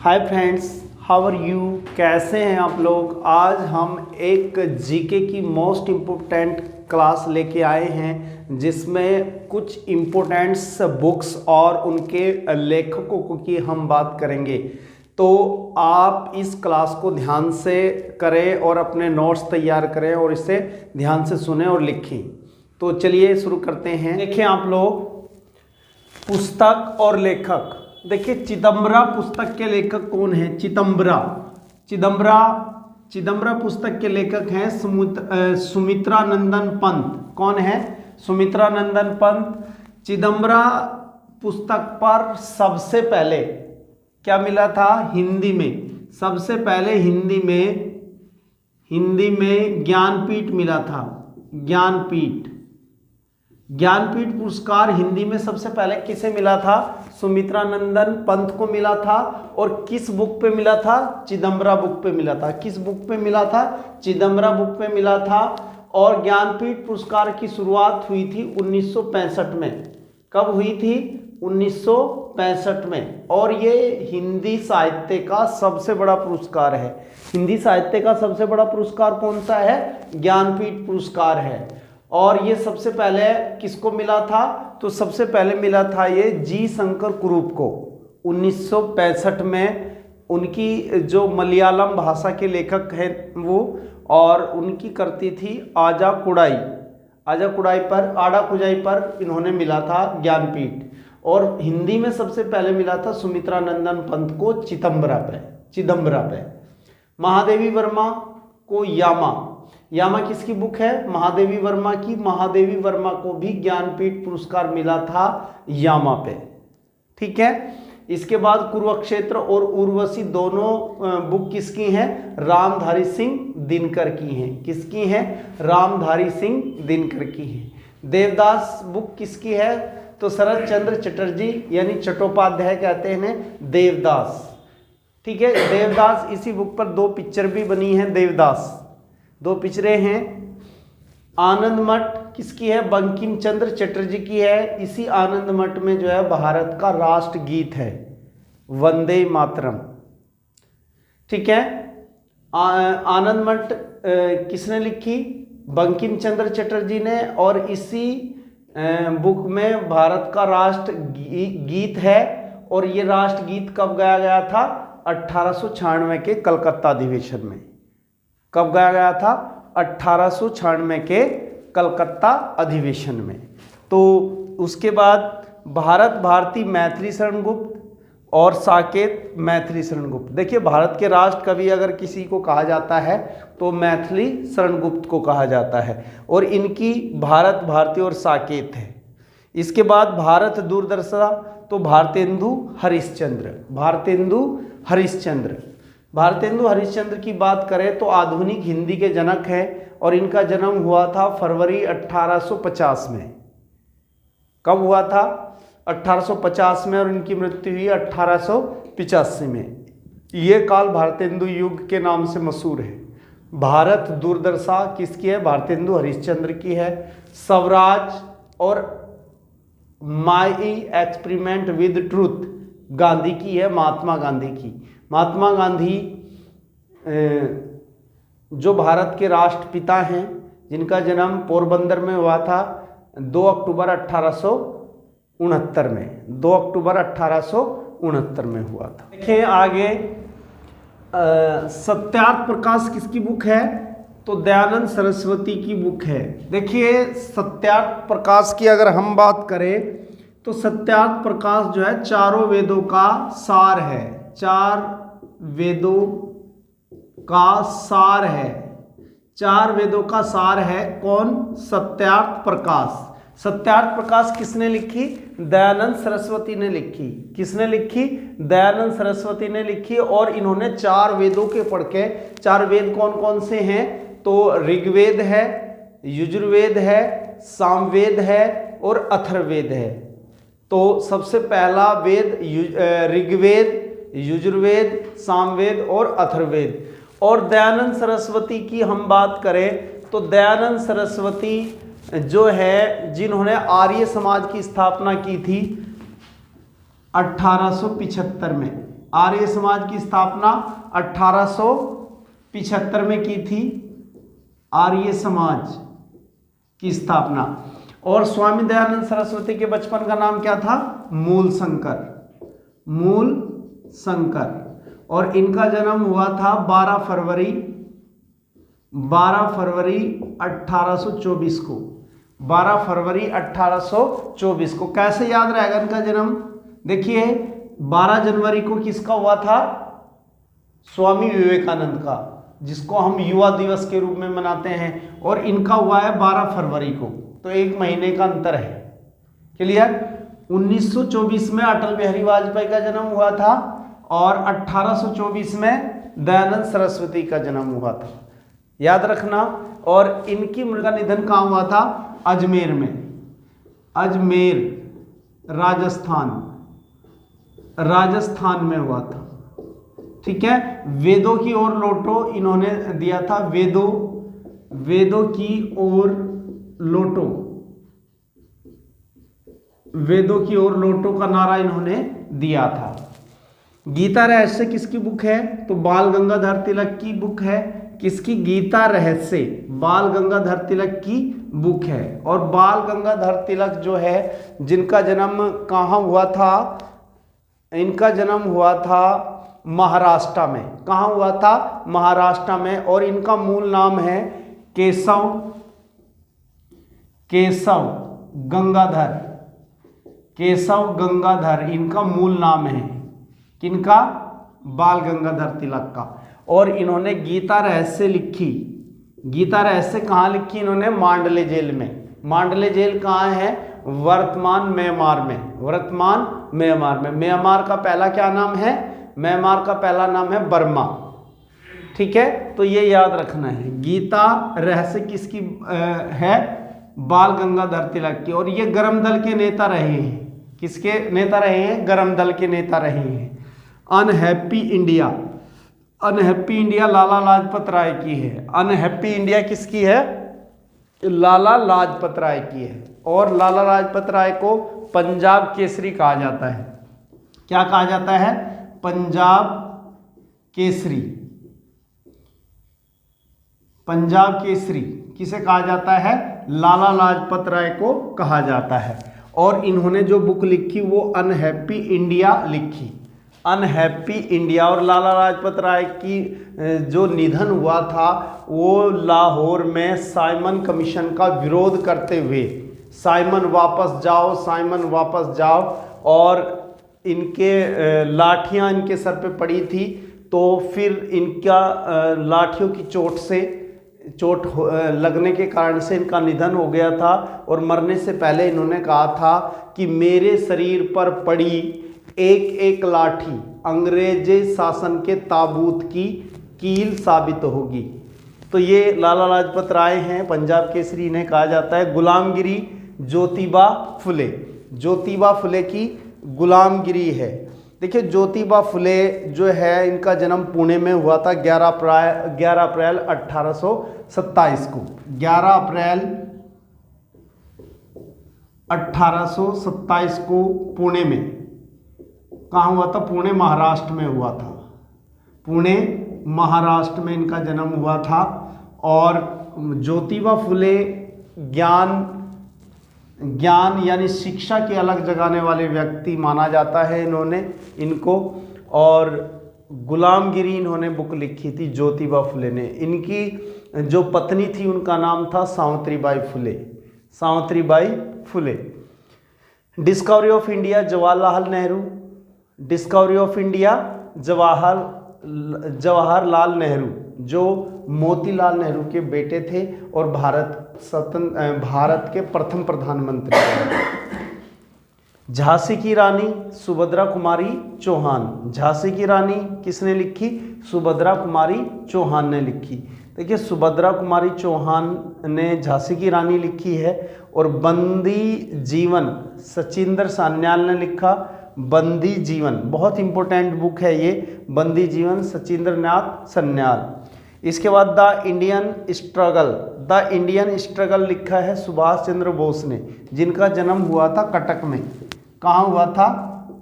Hi friends, how are you. कैसे हैं आप लोग। आज हम एक जीके की मोस्ट इम्पोर्टेंट क्लास लेके आए हैं जिसमें कुछ इम्पोर्टेंट्स बुक्स और उनके लेखकों की हम बात करेंगे। तो आप इस क्लास को ध्यान से करें और अपने नोट्स तैयार करें और इसे ध्यान से सुनें और लिखें। तो चलिए शुरू करते हैं। देखें आप लोग, पुस्तक और लेखक। देखिए, चिदंबरा पुस्तक के लेखक कौन है। चिदंबरा पुस्तक के लेखक हैं सुमित्रानंदन पंत। कौन है? सुमित्रानंदन पंत। चिदंबरा पुस्तक पर सबसे पहले क्या मिला था? हिंदी में सबसे पहले हिंदी में ज्ञानपीठ मिला था। ज्ञानपीठ पुरस्कार हिंदी में सबसे पहले किसे मिला था? सुमित्रानंदन पंत को मिला था। और किस बुक पे मिला था? चिदंबरा बुक पे मिला था। किस बुक पे मिला था? चिदंबरा बुक पे मिला था। और ज्ञानपीठ पुरस्कार की शुरुआत हुई थी 1965 में। कब हुई थी? 1965 में। और ये हिंदी साहित्य का सबसे बड़ा पुरस्कार है। हिंदी साहित्य का सबसे बड़ा पुरस्कार कौन सा है? ज्ञानपीठ पुरस्कार है। और ये सबसे पहले किसको मिला था? तो सबसे पहले मिला था ये जी शंकर कुरूप को 1965 में। उनकी जो मलयालम भाषा के लेखक हैं वो, और उनकी करती थी आजा कुडाई पर इन्होंने मिला था ज्ञानपीठ। और हिंदी में सबसे पहले मिला था सुमित्रानंदन पंत को चिदंबरा पे। महादेवी वर्मा को यामा किसकी बुक है? महादेवी वर्मा की। महादेवी वर्मा को भी ज्ञानपीठ पुरस्कार मिला था यामा पे। ठीक है। इसके बाद कुरुक्षेत्र और उर्वशी दोनों बुक किसकी हैं? रामधारी सिंह दिनकर की हैं। किसकी हैं? रामधारी सिंह दिनकर की हैं। देवदास बुक किसकी है? तो शरद चंद्र चटर्जी यानी चट्टोपाध्याय कहते हैं देवदास। ठीक है। देवदास, इसी बुक पर 2 पिक्चर भी बनी है। देवदास 2 पिक्चरें हैं। आनंद मठ किसकी है? बंकिम चंद्र चटर्जी की है। इसी आनंद मठ में जो है भारत का राष्ट्र गीत है, वंदे मातरम। ठीक है। आनंद मठ किसने लिखी? बंकिम चंद्र चटर्जी ने। और इसी बुक में भारत का राष्ट्र गीत है। और ये राष्ट्र गीत कब गाया गया था? 1896 के कलकत्ता अधिवेशन में। कब गाया गया था? 1896 के कलकत्ता अधिवेशन में। तो उसके बाद भारत भारती मैथिली शरण गुप्त और साकेत मैथिली शरण गुप्त। देखिए, भारत के राष्ट्र कवि अगर किसी को कहा जाता है तो मैथिली शरण गुप्त को कहा जाता है। और इनकी भारत भारती और साकेत है। इसके बाद भारत दूरदर्शा तो भारतेंदु हरिश्चंद्र की बात करें तो आधुनिक हिंदी के जनक हैं। और इनका जन्म हुआ था फरवरी 1850 में। कब हुआ था? 1850 में। और इनकी मृत्यु हुई 1885 में। ये काल भारतेंदु युग के नाम से मशहूर है। भारत दूरदर्शा किसकी है? भारतेंदु हरिश्चंद्र की है। स्वराज और my experiment with truth Gandhi की है, महात्मा गांधी की। महात्मा गांधी जो भारत के राष्ट्रपिता हैं, जिनका जन्म पोरबंदर में हुआ था 2 अक्टूबर 1869 में। 2 अक्टूबर 1869 में हुआ था। देखें आगे, सत्यार्थ प्रकाश किसकी बुक है? तो दयानंद सरस्वती की बुक है। देखिए, सत्यार्थ प्रकाश की अगर हम बात करें तो सत्यार्थ प्रकाश जो है चारों वेदों का सार है। 4 वेदों का सार है। 4 वेदों का सार है। कौन? सत्यार्थ प्रकाश। सत्यार्थ प्रकाश किसने लिखी? दयानंद सरस्वती ने लिखी। किसने लिखी? दयानंद सरस्वती ने लिखी। और इन्होंने 4 वेदों के पढ़ के, 4 वेद कौन कौन से हैं? तो ऋग्वेद है, यजुर्वेद है, सामवेद है और अथर्ववेद है। तो सबसे पहला वेद ऋग्वेद, यजुर्वेद, सामवेद और अथर्ववेद। और दयानंद सरस्वती की हम बात करें तो दयानंद सरस्वती जो है, जिन्होंने आर्य समाज की स्थापना की थी 1875 में। आर्य समाज की स्थापना 1875 में की थी, आर्य समाज की स्थापना। और स्वामी दयानंद सरस्वती के बचपन का नाम क्या था? मूल शंकर, मूल शंकर। और इनका जन्म हुआ था 12 फरवरी 1824 को, 12 फरवरी 1824 को। कैसे याद रहेगा इनका जन्म? देखिए 12 जनवरी को किसका हुआ था? स्वामी विवेकानंद का, जिसको हम युवा दिवस के रूप में मनाते हैं, और इनका हुआ है 12 फरवरी को, तो एक महीने का अंतर है। क्लियर? 1924 में अटल बिहारी वाजपेयी का जन्म हुआ था और 1824 में दयानंद सरस्वती का जन्म हुआ था, याद रखना। और इनकी मृत का निधन कहाँ हुआ था? अजमेर में, अजमेर राजस्थान में हुआ था। ठीक है। वेदों की ओर लौटो इन्होंने दिया था, वेदों की ओर लौटो, वेदों की ओर लौटो का नारा इन्होंने दिया था। गीता रहस्य किसकी बुक है? तो बाल गंगाधर तिलक की बुक है। किसकी? गीता रहस्य बाल गंगाधर तिलक की बुक है। और बाल गंगाधर तिलक जो है, जिनका जन्म कहाँ हुआ था? इनका जन्म हुआ था महाराष्ट्र में। कहाँ हुआ था? महाराष्ट्र में। और इनका मूल नाम है केशव गंगाधर, इनका मूल नाम है। किनका? बाल गंगाधर तिलक का। और इन्होंने गीता रहस्य लिखी। गीता रहस्य कहाँ लिखी इन्होंने? मांडले जेल में। मांडले जेल कहाँ है? वर्तमान म्यांमार में, वर्तमान म्यांमार में। म्यांमार का पहला क्या नाम है? म्यांमार का पहला नाम है बर्मा। ठीक है, तो ये याद रखना है। गीता रहस्य किसकी है? बाल गंगाधर तिलक की। और ये गरम दल के नेता रहे हैं। किसके नेता रहे हैं? गरम दल के नेता रहे हैं। अनहैप्पी इंडिया लाला लाजपत राय की है। अनहैप्पी इंडिया किसकी है? लाला लाजपत राय की है। और लाला लाजपत राय को पंजाब केसरी कहा जाता है। क्या कहा जाता है? पंजाब केसरी। पंजाब केसरी किसे कहा जाता है? लाला लाजपत राय को कहा जाता है। और इन्होंने जो बुक लिखी वो अनहैप्पी इंडिया लिखी, अनहैप्पी इंडिया। और लाला लाजपत राय की जो निधन हुआ था वो लाहौर में साइमन कमीशन का विरोध करते हुए, साइमन वापस जाओ, साइमन वापस जाओ, और इनके लाठियां इनके सर पे पड़ी थी। तो फिर इनका लाठियों की चोट लगने के कारण से इनका निधन हो गया था। और मरने से पहले इन्होंने कहा था कि मेरे शरीर पर पड़ी एक एक लाठी अंग्रेजी शासन के ताबूत की कील साबित होगी। तो ये लाला लाजपत राय हैं, पंजाब केसरी इन्हें कहा जाता है। गुलामगिरी ज्योतिबा फुले, ज्योतिबा फुले की गुलामगिरी है। देखिए ज्योतिबा फुले जो है इनका जन्म पुणे में हुआ था 11 अप्रैल 1827 को। 11 अप्रैल 1827 को पुणे में। कहाँ हुआ था? पुणे महाराष्ट्र में हुआ था। पुणे महाराष्ट्र में इनका जन्म हुआ था। और ज्योतिबा फुले ज्ञान यानी शिक्षा की अलग जगाने वाले व्यक्ति माना जाता है इनको। और गुलामगिरी इन्होंने बुक लिखी थी ज्योतिबा फुले ने। इनकी जो पत्नी थी उनका नाम था Savitribai Phule, Savitribai Phule. Discovery of India Jawaharlal Nehru, Discovery of India Jawaharlal Nehru जो मोतीलाल नेहरू के बेटे थे और भारत के प्रथम प्रधानमंत्री थे। झांसी की रानी सुभद्रा कुमारी चौहान, झांसी की रानी किसने लिखी? सुभद्रा कुमारी चौहान ने लिखी। देखिए सुभद्रा कुमारी चौहान ने झांसी की रानी लिखी है। और बंदी जीवन सचिंद्र सान्याल ने लिखा। बंदी जीवन बहुत इंपॉर्टेंट बुक है ये, बंदी जीवन सचिंद्र नाथ सान्याल। इसके बाद द इंडियन स्ट्रगल लिखा है सुभाष चंद्र बोस ने, जिनका जन्म हुआ था कटक में। कहाँ हुआ था?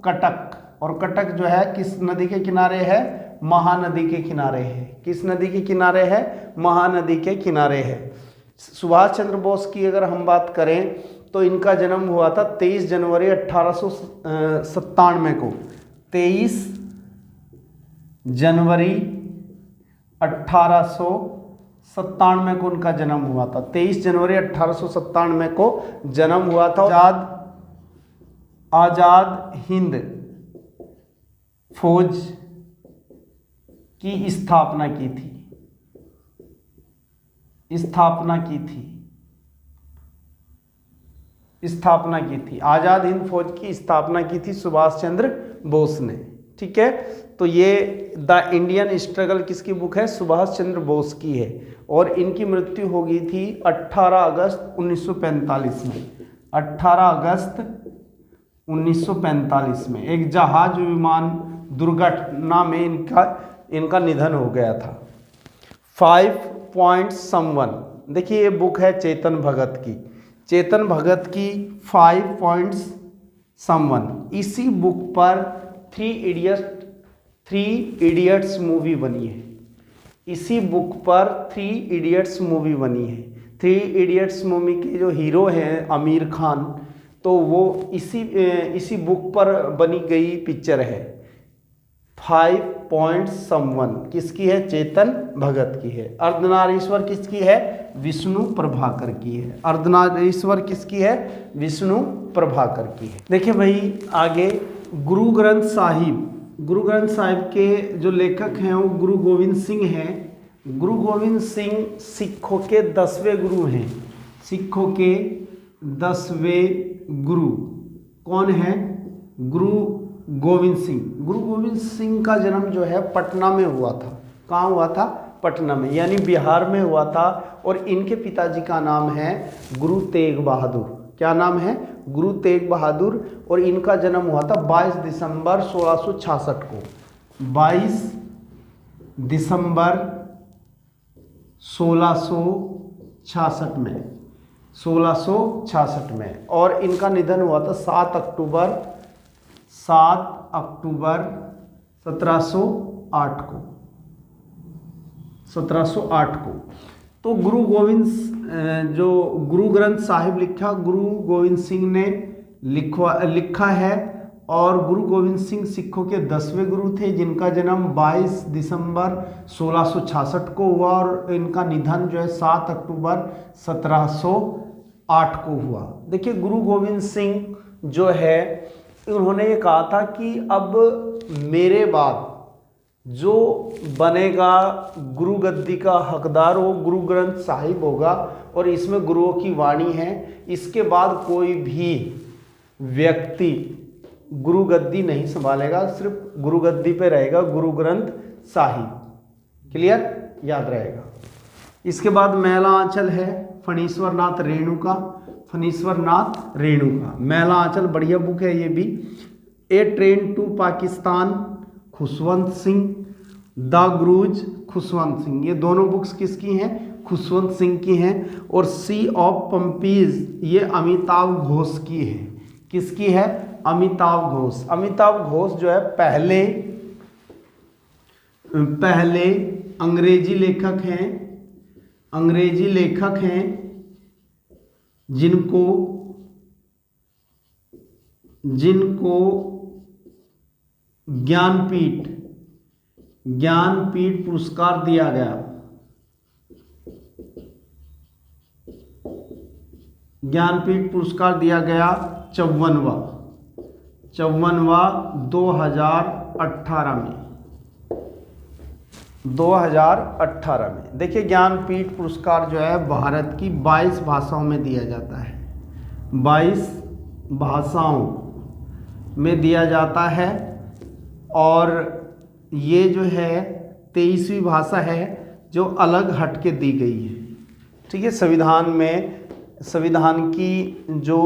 कटक। और कटक जो है किस नदी के किनारे है? महानदी के किनारे है। किस नदी के किनारे है? महानदी के किनारे है। सुभाष चंद्र बोस की अगर हम बात करें तो इनका जन्म हुआ था 23 जनवरी 1897 को। 23 जनवरी 1897 को उनका जन्म हुआ था। 23 जनवरी 1897 को जन्म हुआ था। आजाद हिंद फौज की स्थापना की थी। आजाद हिंद फौज की स्थापना की थी सुभाष चंद्र बोस ने। ठीक है, तो ये द इंडियन स्ट्रगल किसकी बुक है? सुभाष चंद्र बोस की है। और इनकी मृत्यु हो गई थी 18 अगस्त 1945 में। 18 अगस्त 1945 में एक जहाज विमान दुर्घटना में इनका निधन हो गया था। 5 पॉइंट समवन, देखिए ये बुक है चेतन भगत की। चेतन भगत की 5 पॉइंट्स समवन। इसी बुक पर 3 इडियट्स मूवी बनी है। इसी बुक पर 3 इडियट्स मूवी बनी है। 3 इडियट्स मूवी के जो हीरो हैं आमिर खान, तो वो इसी बुक पर बनी गई पिक्चर है। 5 पॉइंट समवन किसकी है? चेतन भगत की है। अर्धनारीश्वर किसकी है? विष्णु प्रभाकर की है। अर्धनारीश्वर किसकी है? विष्णु प्रभाकर की है। देखिए भाई आगे गुरु ग्रंथ साहिब। गुरु ग्रंथ साहिब के जो लेखक हैं वो गुरु गोविंद सिंह हैं। गुरु गोविंद सिंह सिखों के 10वें गुरु हैं। सिखों के 10वें गुरु कौन है? गुरु गोविंद सिंह। गुरु गोविंद सिंह का जन्म जो है पटना में हुआ था। कहाँ हुआ था? पटना में, यानी बिहार में हुआ था। और इनके पिताजी का नाम है गुरु तेग बहादुर। क्या नाम है? गुरु तेग बहादुर। और इनका जन्म हुआ था 22 दिसंबर 1666 को। 22 दिसंबर 1666 में। 1666 में। और इनका निधन हुआ था 7 अक्टूबर 1708 को। 1708 को। तो गुरु गोविंद जो गुरु ग्रंथ साहिब लिखा, गुरु गोविंद सिंह ने लिखा है। और गुरु गोविंद सिंह सिखों के 10वें गुरु थे, जिनका जन्म 22 दिसंबर 1666 को हुआ। और इनका निधन जो है 7 अक्टूबर 1708 को हुआ। देखिए गुरु गोविंद सिंह जो है उन्होंने ये कहा था कि अब मेरे बाद जो बनेगा गुरु गद्दी का हकदार वो गुरु ग्रंथ साहिब होगा। और इसमें गुरुओं की वाणी है। इसके बाद कोई भी व्यक्ति गुरु गद्दी नहीं संभालेगा, सिर्फ गुरु गद्दी पे रहेगा गुरु ग्रंथ साहिब। क्लियर? याद रहेगा। इसके बाद मैला आंचल है फणीश्वर नाथ रेणुका। फणीश्वर नाथ रेणुका, मैला आंचल बढ़िया बुक है ये भी। A Train to Pakistan Khushwant Singh. The Gurus Khushwant Singh. ये दोनों बुक्स किसकी हैं? खुशवंत सिंह की हैं। और सी ऑफ पंपीज ये अमिताभ घोष की है। किसकी है? अमिताभ घोष। अमिताभ घोष जो है पहले अंग्रेजी लेखक हैं। अंग्रेजी लेखक हैं जिनको ज्ञानपीठ पुरस्कार दिया गया। ज्ञानपीठ पुरस्कार दिया गया 54वां 2018 में। 2018 में। देखिए ज्ञानपीठ पुरस्कार जो है भारत की 22 भाषाओं में दिया जाता है। 22 भाषाओं में दिया जाता है। और ये जो है 23वीं भाषा है जो अलग हट के दी गई है। ठीक है, संविधान में संविधान की जो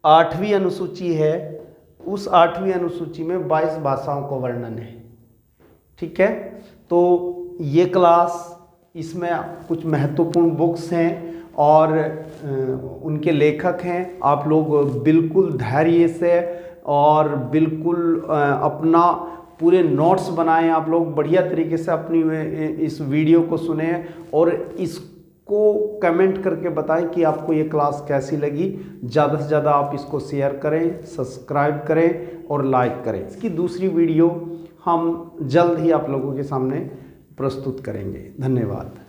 8वीं अनुसूची है उस 8वीं अनुसूची में 22 भाषाओं का वर्णन है। ठीक है, तो ये क्लास इसमें कुछ महत्वपूर्ण बुक्स हैं और उनके लेखक हैं। आप लोग बिल्कुल धैर्य से और बिल्कुल अपना पूरे नोट्स बनाएं। आप लोग बढ़िया तरीके से अपनी इस वीडियो को सुने और इसको कमेंट करके बताएं कि आपको ये क्लास कैसी लगी। ज़्यादा से ज़्यादा आप इसको शेयर करें, सब्सक्राइब करें और लाइक करें। इसकी दूसरी वीडियो हम जल्द ही आप लोगों के सामने प्रस्तुत करेंगे। धन्यवाद।